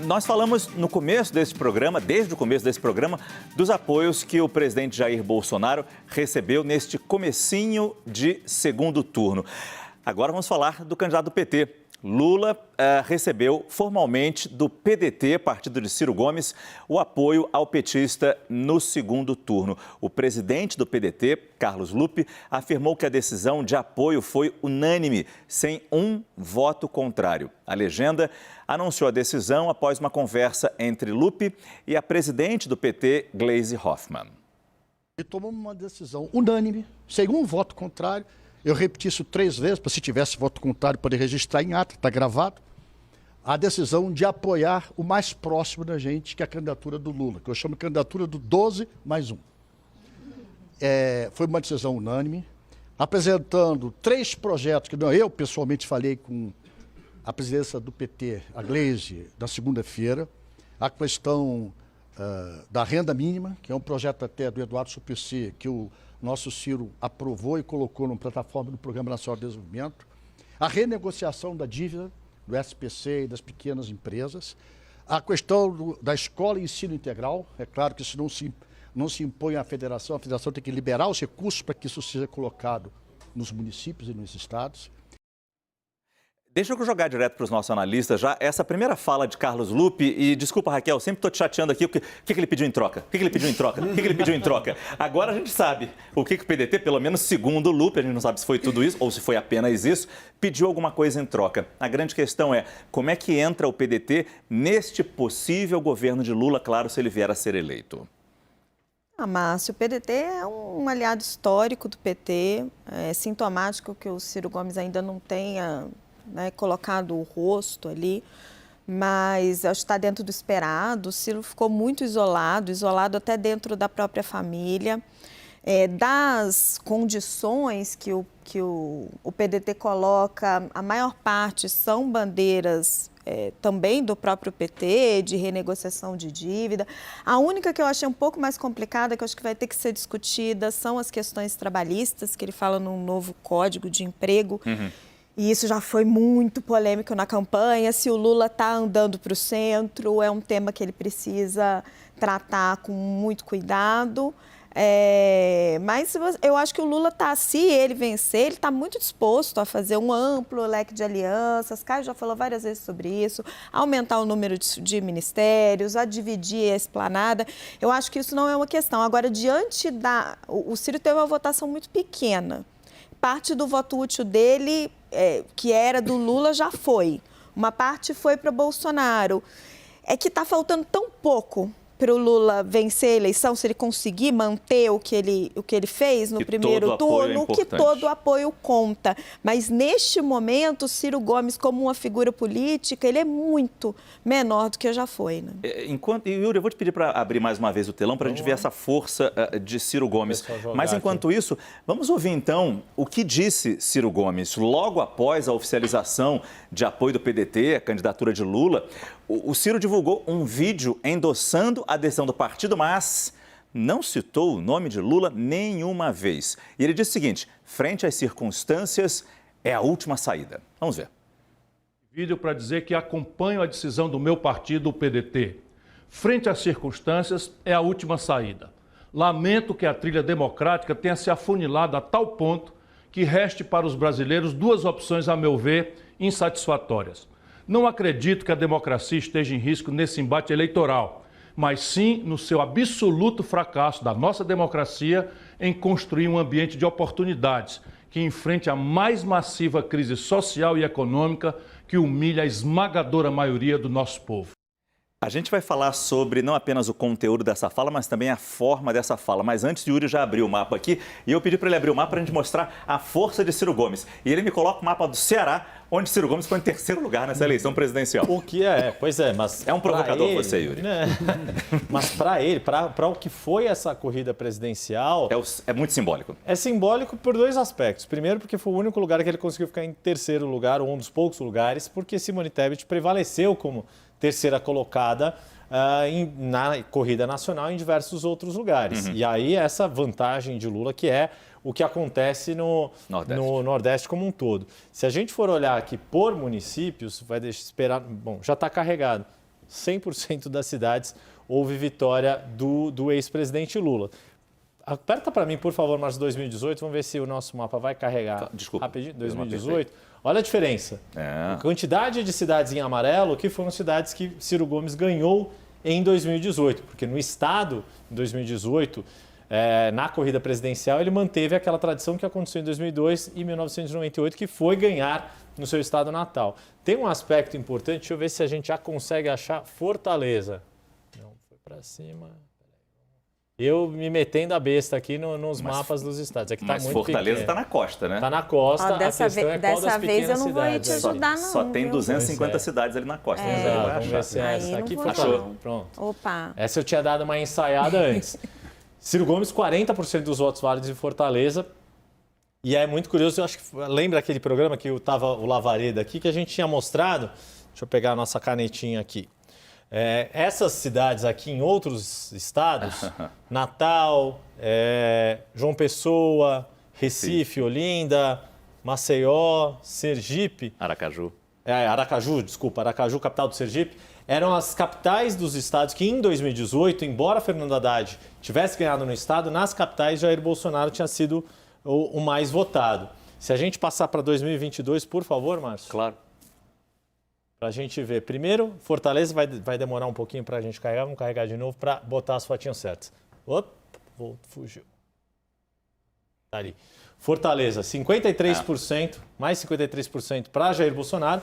Nós falamos no começo desse programa, desde o começo desse programa, dos apoios que o presidente Jair Bolsonaro recebeu neste comecinho de segundo turno. Agora vamos falar do candidato do PT. Lula recebeu formalmente do PDT, partido de Ciro Gomes, o apoio ao petista no segundo turno. O presidente do PDT, Carlos Lupe, afirmou que a decisão de apoio foi unânime, sem um voto contrário. A legenda anunciou a decisão após uma conversa entre Lupe e a presidente do PT, Gleisi Hoffmann. E tomamos uma decisão unânime, sem um voto contrário. Eu repeti isso 3 vezes, para se tivesse voto contrário poder registrar em ata, está gravado. A decisão de apoiar o mais próximo da gente, que é a candidatura do Lula, que eu chamo de candidatura do 12 mais 1. Foi uma decisão unânime, apresentando 3 projetos, que eu pessoalmente falei com a presidência do PT, a Gleisi, na segunda-feira, a questão da renda mínima, que é um projeto até do Eduardo Suplicy, que o nosso Ciro aprovou e colocou na plataforma do Programa Nacional de Desenvolvimento, a renegociação da dívida do SPC e das pequenas empresas, a questão da escola e ensino integral. É claro que isso não se impõe à federação, a federação tem que liberar os recursos para que isso seja colocado nos municípios e nos estados. Deixa eu jogar direto para os nossos analistas já essa primeira fala de Carlos Lupe. E desculpa, Raquel, sempre estou te chateando aqui. O que ele pediu em troca? O que ele pediu em troca? O que ele pediu em troca? Agora a gente sabe o que o PDT, pelo menos segundo o Lupe, a gente não sabe se foi tudo isso ou se foi apenas isso, pediu alguma coisa em troca. A grande questão é como é que entra o PDT neste possível governo de Lula, claro, se ele vier a ser eleito. Márcio, o PDT é um aliado histórico do PT. É sintomático que o Ciro Gomes ainda não tenha colocado o rosto ali, mas acho que está dentro do esperado. O Ciro ficou muito isolado até dentro da própria família. Das condições que o PDT coloca, a maior parte são bandeiras também do próprio PT, de renegociação de dívida. A única que eu achei um pouco mais complicada, que eu acho que vai ter que ser discutida, são as questões trabalhistas, que ele fala num novo código de emprego. E isso já foi muito polêmico na campanha. Se o Lula está andando para o centro, é um tema que ele precisa tratar com muito cuidado. Mas eu acho que o Lula está, se ele vencer, ele está muito disposto a fazer um amplo leque de alianças. Caio já falou várias vezes sobre isso, aumentar o número de ministérios, a dividir a esplanada. Eu acho que isso não é uma questão. Agora, diante da... O Ciro teve uma votação muito pequena. Parte do voto útil dele, que era do Lula, já foi. Uma parte foi para Bolsonaro. É que está faltando tão pouco para o Lula vencer a eleição, se ele conseguir manter o que ele fez no primeiro turno, que todo o apoio conta. Mas, neste momento, Ciro Gomes, como uma figura política, ele é muito menor do que já foi. Né? Yuri, eu vou te pedir para abrir mais uma vez o telão para a gente ver essa força de Ciro Gomes. Mas, enquanto isso, vamos ouvir, então, o que disse Ciro Gomes logo após a oficialização de apoio do PDT, a candidatura de Lula. O Ciro divulgou um vídeo endossando a decisão do partido, mas não citou o nome de Lula nenhuma vez. E ele disse o seguinte: frente às circunstâncias, é a última saída. Vamos ver. Vídeo para dizer que acompanho a decisão do meu partido, o PDT. Frente às circunstâncias, é a última saída. Lamento que a trilha democrática tenha se afunilado a tal ponto que reste para os brasileiros 2 opções, a meu ver, insatisfatórias. Não acredito que a democracia esteja em risco nesse embate eleitoral, mas sim no seu absoluto fracasso da nossa democracia em construir um ambiente de oportunidades que enfrente a mais massiva crise social e econômica que humilha a esmagadora maioria do nosso povo. A gente vai falar sobre não apenas o conteúdo dessa fala, mas também a forma dessa fala. Mas antes, Yuri já abriu o mapa aqui e eu pedi para ele abrir o mapa para a gente mostrar a força de Ciro Gomes. E ele me coloca o mapa do Ceará, onde Ciro Gomes ficou em 3º lugar nessa eleição presidencial. O que pois é, mas... É um provocador você, Yuri. Né? Mas para ele, para o que foi essa corrida presidencial... É muito simbólico. É simbólico por 2 aspectos. Primeiro, porque foi o único lugar que ele conseguiu ficar em 3º lugar, ou um dos poucos lugares, porque Simone Tebet prevaleceu como 3ª colocada na corrida nacional em diversos outros lugares. E aí essa vantagem de Lula, que é o que acontece no Nordeste como um todo. Se a gente for olhar aqui por municípios, vai esperar... Bom, já está carregado. 100% das cidades houve vitória do ex-presidente Lula. Aperta para mim, por favor, Márcio, 2018. Vamos ver se o nosso mapa vai carregar. Desculpa. Rapidinho. 2018. Olha a diferença. A quantidade de cidades em amarelo que foram cidades que Ciro Gomes ganhou em 2018. Porque no estado, em 2018, na corrida presidencial, ele manteve aquela tradição que aconteceu em 2002 e 1998, que foi ganhar no seu estado natal. Tem um aspecto importante, deixa eu ver se a gente já consegue achar Fortaleza. Não, foi para cima. Eu me metendo a besta aqui nos mapas dos estados. Aqui Mas tá muito Fortaleza pequeno. está na costa, né? Está na costa. Dessa vez eu não vou ir te ajudar, não. Só tem viu? 250 cidades ali na costa. Vamos ver se é essa aqui. Achou. Pronto. Opa. Essa eu tinha dado uma ensaiada antes. Ciro Gomes, 40% dos votos válidos em Fortaleza. E é muito curioso, eu acho que lembra aquele programa que estava o Lavareda aqui, que a gente tinha mostrado. Deixa eu pegar a nossa canetinha aqui. Essas cidades aqui em outros estados, Natal, João Pessoa, Recife, Olinda, Maceió, Sergipe. Aracaju. Aracaju, capital do Sergipe. Eram as capitais dos estados que em 2018, embora Fernando Haddad tivesse ganhado no estado, nas capitais Jair Bolsonaro tinha sido o mais votado. Se a gente passar para 2022, por favor, Márcio. Claro. Para a gente ver. Primeiro, Fortaleza vai demorar um pouquinho para a gente carregar. Vamos carregar de novo para botar as fotinhas certas. Opa, fugiu. Tá ali. Fortaleza, 53%, mais 53% para Jair Bolsonaro.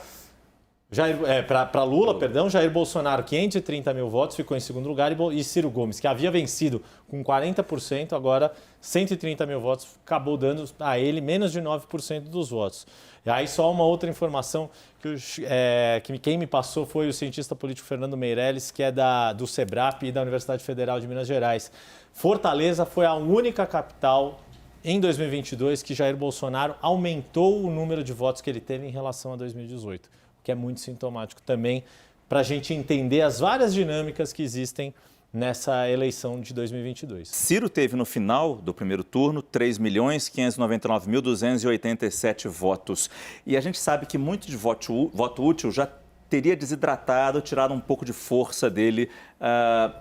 Para Lula, perdão. Jair Bolsonaro, 530 mil votos, ficou em segundo lugar. E Ciro Gomes, que havia vencido com 40%, agora 130 mil votos, acabou dando a ele menos de 9% dos votos. E aí só uma outra informação que quem me passou foi o cientista político Fernando Meirelles, que é do SEBRAP e da Universidade Federal de Minas Gerais. Fortaleza foi a única capital em 2022 que Jair Bolsonaro aumentou o número de votos que ele teve em relação a 2018, o que é muito sintomático também para a gente entender as várias dinâmicas que existem nessa eleição de 2022. Ciro teve no final do primeiro turno 3.599.287 votos. E a gente sabe que muito de voto útil já teria desidratado, tirado um pouco de força dele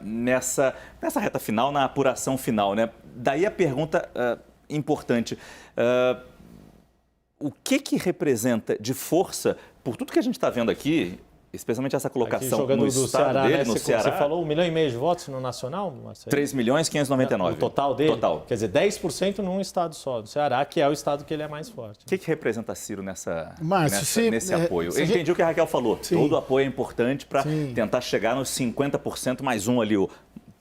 nessa reta final, na apuração final, né? Daí a pergunta importante. O que representa de força, por tudo que a gente está vendo aqui, especialmente essa colocação no estado Ceará, dele, né? no Ceará. Você falou 1,5 milhão de votos no nacional, Marcelo? 3.599.000. O total dele? Total. Quer dizer, 10% num estado só, do Ceará, que é o estado que ele é mais forte. O que representa Ciro nesse apoio? Eu entendi entendi o que a Raquel falou. Sim. Todo apoio é importante para tentar chegar nos 50% mais um ali,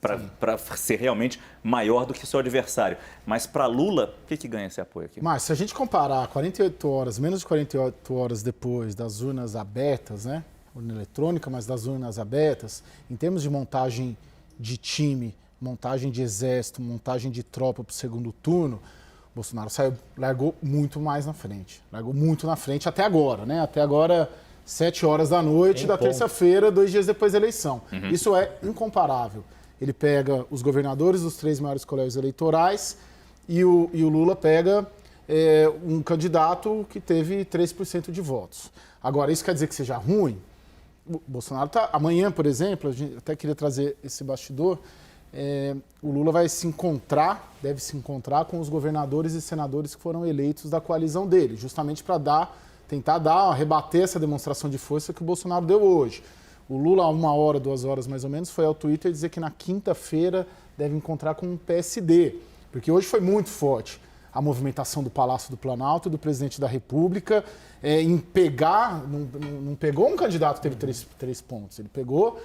para ser realmente maior do que seu adversário. Mas para Lula, o que ganha esse apoio aqui? Mas se a gente comparar 48 horas, menos de 48 horas depois das urnas abertas, né? Urna eletrônica, mas das urnas abertas, em termos de montagem de time, montagem de exército, montagem de tropa para o segundo turno, Bolsonaro largou muito mais na frente. Largou muito na frente até agora, né? Até agora, 7 horas da noite da terça-feira, 2 dias depois da eleição. Isso é incomparável. Ele pega os governadores dos 3 maiores colégios eleitorais e o Lula pega um candidato que teve 3% de votos. Agora, isso quer dizer que seja ruim? O Bolsonaro está... Amanhã, por exemplo, a gente até queria trazer esse bastidor, o Lula deve se encontrar com os governadores e senadores que foram eleitos da coalizão dele, justamente para tentar rebater essa demonstração de força que o Bolsonaro deu hoje. O Lula, há 1 hora, 2 horas mais ou menos, foi ao Twitter dizer que na quinta-feira deve encontrar com o PSD, porque hoje foi muito forte a movimentação do Palácio do Planalto, do presidente da República, em pegar, não pegou um candidato que teve 3 pontos, ele pegou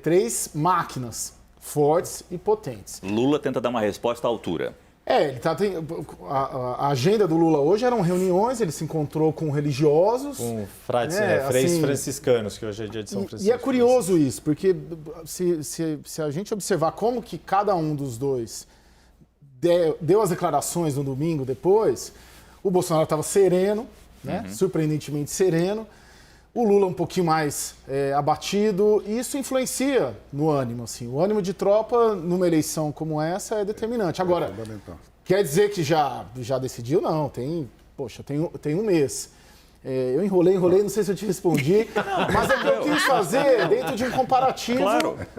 3 máquinas fortes e potentes. Lula tenta dar uma resposta à altura. A agenda do Lula hoje eram reuniões, ele se encontrou com religiosos. Com frades franciscanos, que hoje é dia de São Francisco. E é curioso isso, porque se a gente observar como que cada um dos dois deu as declarações no domingo depois, o Bolsonaro estava sereno, né? Surpreendentemente sereno, o Lula um pouquinho mais abatido, e isso influencia no ânimo. Assim. O ânimo de tropa numa eleição como essa é determinante. Agora, quer dizer que já decidiu? Não, tem um mês. Eu enrolei, não sei se eu te respondi, mas é o que eu quis fazer dentro de um comparativo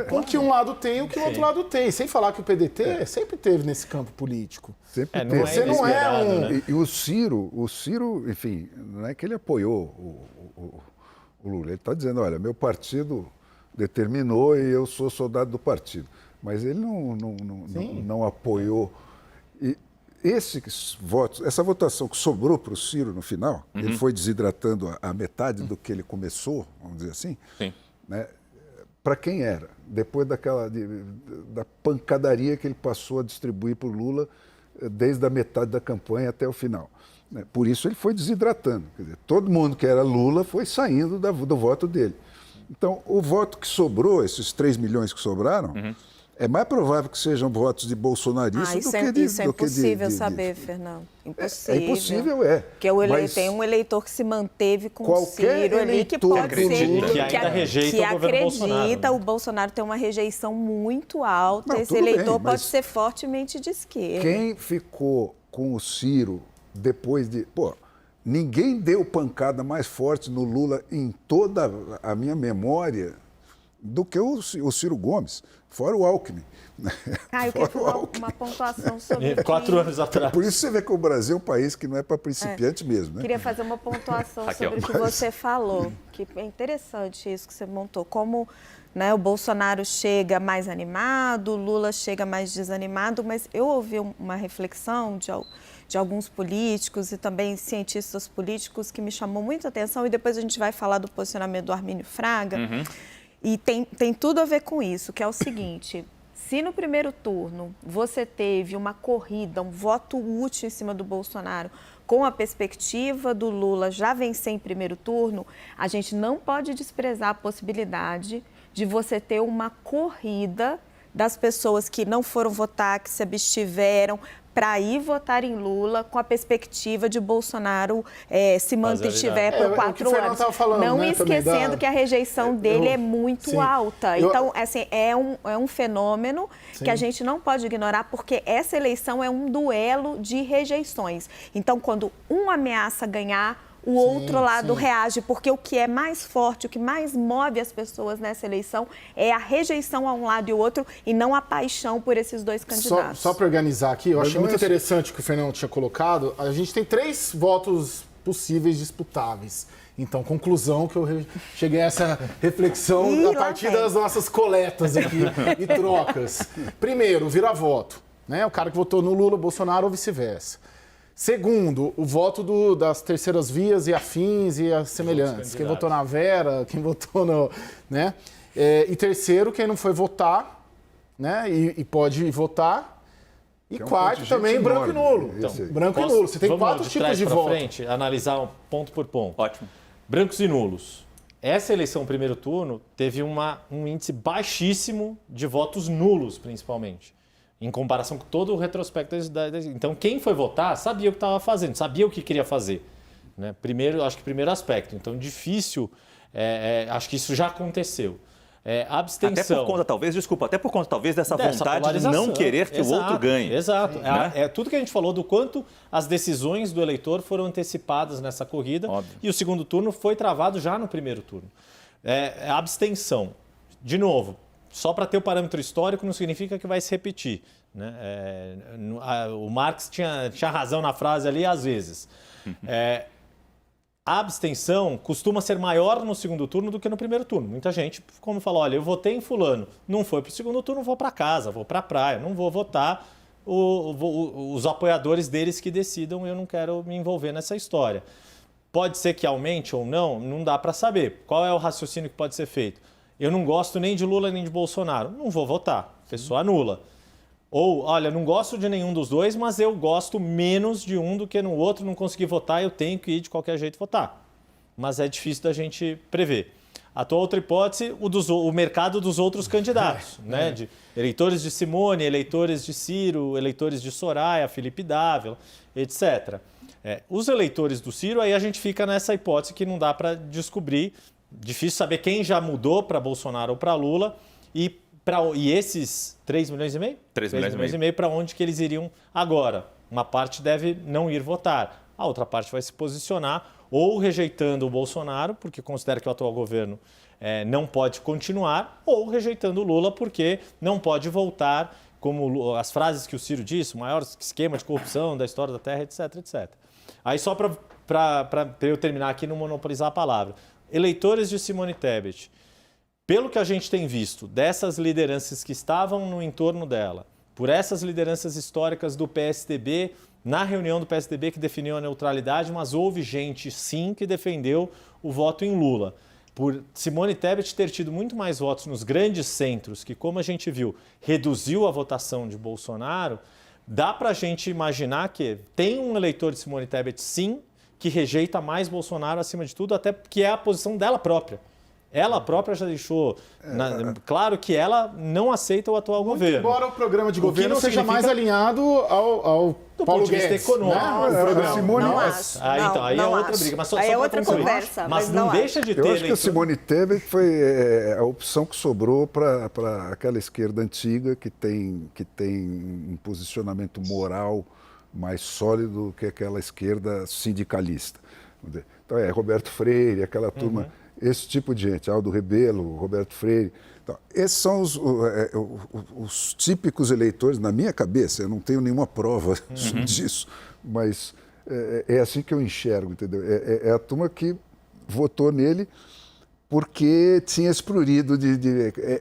com o que um lado tem e o que o outro lado tem. Sem falar que o PDT sempre teve nesse campo político. Sempre teve. Você não é um... né? E o Ciro, enfim, não é que ele apoiou o Lula. Ele está dizendo, olha, meu partido determinou e eu sou soldado do partido. Mas ele não apoiou. E esses votos, essa votação que sobrou para o Ciro no final, ele foi desidratando a metade do que ele começou, vamos dizer assim, né? Para quem era? Depois da pancadaria que ele passou a distribuir para o Lula desde a metade da campanha até o final. Né? Por isso ele foi desidratando. Quer dizer, todo mundo que era Lula foi saindo do voto dele. Então, o voto que sobrou, esses 3 milhões que sobraram, é mais provável que sejam votos de bolsonaristas do que de... Isso é impossível saber, Fernando. Impossível. É impossível, Porque tem um eleitor que se manteve com o Ciro ali, que pode ser... Que ainda rejeita o governo Bolsonaro. Que o Bolsonaro tem uma rejeição muito alta. Não, esse eleitor bem, pode ser fortemente de esquerda. Quem ficou com o Ciro depois de... Ninguém deu pancada mais forte no Lula em toda a minha memória do que o Ciro Gomes, fora o Alckmin. Eu queria fazer uma pontuação sobre 4 anos atrás. Por isso você vê que o Brasil é um país que não é para principiantes mesmo. Né? Queria fazer uma pontuação sobre o que você falou, que é interessante isso que você montou. Como o Bolsonaro chega mais animado, o Lula chega mais desanimado, mas eu ouvi uma reflexão de alguns políticos e também cientistas políticos que me chamou muita atenção, e depois a gente vai falar do posicionamento do Armínio Fraga, e tem tudo a ver com isso, que é o seguinte: se no primeiro turno você teve uma corrida, um voto útil em cima do Bolsonaro, com a perspectiva do Lula já vencer em primeiro turno, a gente não pode desprezar a possibilidade de você ter uma corrida das pessoas que não foram votar, que se abstiveram, para ir votar em Lula com a perspectiva de Bolsonaro se mantiver por 4 anos. Não esquecendo que a rejeição dele é muito alta. Então, assim, é um fenômeno que a gente não pode ignorar, porque essa eleição é um duelo de rejeições. Então, quando um ameaça ganhar, o outro lado reage, porque o que é mais forte, o que mais move as pessoas nessa eleição é a rejeição a um lado e o outro, e não a paixão por esses dois candidatos. Só para organizar aqui, eu achei muito interessante o que o Fernando tinha colocado. A gente tem 3 votos possíveis disputáveis. Então, conclusão que eu cheguei a essa reflexão a partir das nossas coletas aqui e trocas. Primeiro, vira-voto, né? O cara que votou no Lula, Bolsonaro ou vice-versa. Segundo, o voto das terceiras vias e afins e as semelhantes. Quem votou na Vera, quem votou no... Né? E terceiro, quem não foi votar, né? E pode votar. E quarto, também, branco e nulo. Então, branco e nulo. Você tem 4 tipos de voto. Frente, analisar ponto por ponto. Ótimo. Brancos e nulos. Essa eleição, primeiro turno, teve um índice baixíssimo de votos nulos, principalmente, em comparação com todo o retrospecto. Então, quem foi votar sabia o que estava fazendo, sabia o que queria fazer. Né? Acho que primeiro aspecto. Então, difícil, acho que isso já aconteceu. Abstenção. Até por conta, talvez, dessa vontade de não querer que o outro ganhe. Exato. Né? É tudo que a gente falou do quanto as decisões do eleitor foram antecipadas nessa corrida. Óbvio. E o segundo turno foi travado já no primeiro turno. Abstenção. De novo, só para ter o parâmetro histórico não significa que vai se repetir. Né? O Marx tinha razão na frase ali, às vezes. A abstenção costuma ser maior no segundo turno do que no primeiro turno. Muita gente, como falou, olha, eu votei em fulano, não foi para o segundo turno, vou para casa, vou para a praia, não vou votar os apoiadores deles que decidam, eu não quero me envolver nessa história. Pode ser que aumente ou não dá para saber. Qual é o raciocínio que pode ser feito? Eu não gosto nem de Lula nem de Bolsonaro, não vou votar, pessoa anula. Ou, olha, não gosto de nenhum dos dois, mas eu gosto menos de um do que no outro, não consegui votar, eu tenho que ir de qualquer jeito votar. Mas é difícil da gente prever. A tua outra hipótese, o mercado dos outros candidatos, né? De eleitores de Simone, eleitores de Ciro, eleitores de Soraya, Felipe Dávila, etc. Os eleitores do Ciro, aí a gente fica nessa hipótese que não dá para descobrir. Difícil saber quem já mudou para Bolsonaro ou para Lula e esses 3 milhões e meio? 3 milhões e meio para onde que eles iriam agora? Uma parte deve não ir votar, a outra parte vai se posicionar ou rejeitando o Bolsonaro, porque considera que o atual governo não pode continuar, ou rejeitando o Lula, porque não pode voltar, como as frases que o Ciro disse, o maior esquema de corrupção da história da Terra, etc, etc. Aí só para eu terminar aqui, não monopolizar a palavra. Eleitores de Simone Tebet, pelo que a gente tem visto dessas lideranças que estavam no entorno dela, por essas lideranças históricas do PSDB, na reunião do PSDB que definiu a neutralidade, mas houve gente, sim, que defendeu o voto em Lula. Por Simone Tebet ter tido muito mais votos nos grandes centros, que, como a gente viu, reduziu a votação de Bolsonaro, dá para a gente imaginar que tem um eleitor de Simone Tebet, sim, que rejeita mais Bolsonaro acima de tudo, até porque é a posição dela própria. Ela própria já deixou claro que ela não aceita o atual governo. Embora o programa de governo seja mais alinhado ao do Paulo ponto de vista Guedes, econômico. Né? Simone, não acho. Então, aí é outra acho. briga. Mas só aí é pra outra concluir. conversa. Mas não deixa de ter eu acho que a eleitor... Simone Tebet foi a opção que sobrou para aquela esquerda antiga que tem um posicionamento moral mais sólido que aquela esquerda sindicalista. Então Roberto Freire, aquela turma, esse tipo de gente, Aldo Rebelo, Roberto Freire. Então, esses são os típicos eleitores, na minha cabeça, eu não tenho nenhuma prova disso, mas é assim que eu enxergo, entendeu? É a turma que votou nele porque tinha esse prurido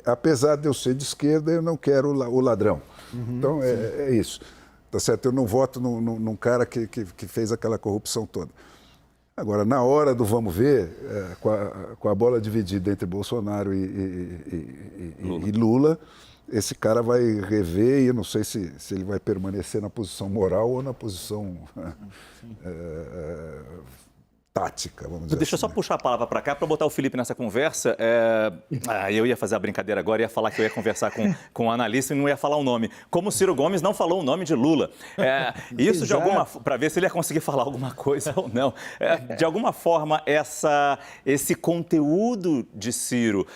apesar de eu ser de esquerda, eu não quero o ladrão. Então, é isso. Tá certo? Eu não voto num cara que fez aquela corrupção toda. Agora, na hora do vamos ver, com a bola dividida entre Bolsonaro e Lula, esse cara vai rever e eu não sei se ele vai permanecer na posição moral ou na posição tática, vamos dizer. Deixa eu assim, só puxar a palavra para cá para botar o Felipe nessa conversa. Eu ia fazer a brincadeira agora, ia falar que eu ia conversar com o analista e não ia falar o nome. Como o Ciro Gomes não falou o nome de Lula. Isso de alguma para ver se ele ia conseguir falar alguma coisa ou não. De alguma forma, esse conteúdo de Ciro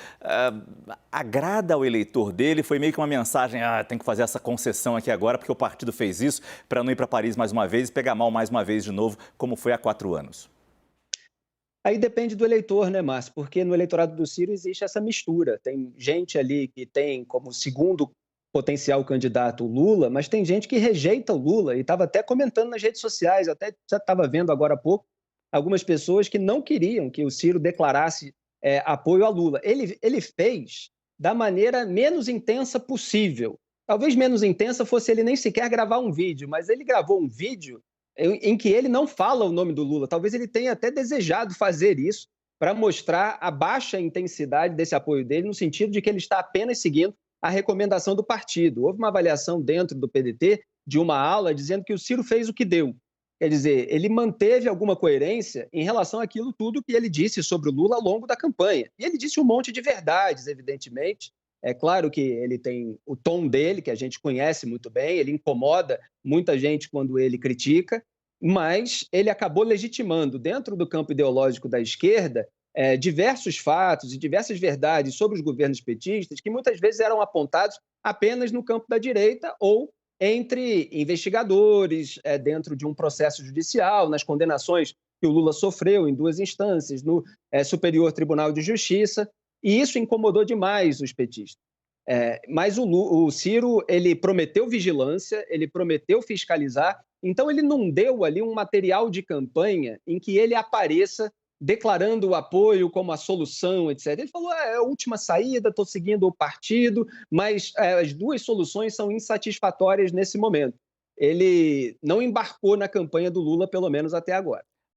agrada ao eleitor dele? Foi meio que uma mensagem, tem que fazer essa concessão aqui agora porque o partido fez isso para não ir para Paris mais uma vez e pegar mal mais uma vez de novo, como foi há 4 anos. Aí depende do eleitor, né, Márcio? Porque no eleitorado do Ciro existe essa mistura. Tem gente ali que tem como segundo potencial candidato o Lula, mas tem gente que rejeita o Lula e estava até comentando nas redes sociais, até já estava vendo agora há pouco, algumas pessoas que não queriam que o Ciro declarasse apoio a Lula. Ele fez da maneira menos intensa possível. Talvez menos intensa fosse ele nem sequer gravar um vídeo, mas ele gravou um vídeo em que ele não fala o nome do Lula. Talvez ele tenha até desejado fazer isso para mostrar a baixa intensidade desse apoio dele, no sentido de que ele está apenas seguindo a recomendação do partido. Houve uma avaliação dentro do PDT de uma ala dizendo que o Ciro fez o que deu. Quer dizer, ele manteve alguma coerência em relação àquilo tudo que ele disse sobre o Lula ao longo da campanha. E ele disse um monte de verdades, evidentemente. É claro que ele tem o tom dele, que a gente conhece muito bem, ele incomoda muita gente quando ele critica, mas ele acabou legitimando, dentro do campo ideológico da esquerda, diversos fatos e diversas verdades sobre os governos petistas que muitas vezes eram apontados apenas no campo da direita ou entre investigadores, dentro de um processo judicial, nas condenações que o Lula sofreu em 2 instâncias, no Superior Tribunal de Justiça, e isso incomodou demais os petistas. Mas o Ciro, ele prometeu vigilância, ele prometeu fiscalizar, então ele não deu ali um material de campanha em que ele apareça declarando o apoio como a solução, etc. Ele falou, é a última saída, estou seguindo o partido, mas as 2 soluções são insatisfatórias nesse momento. Ele não embarcou na campanha do Lula, pelo menos até agora.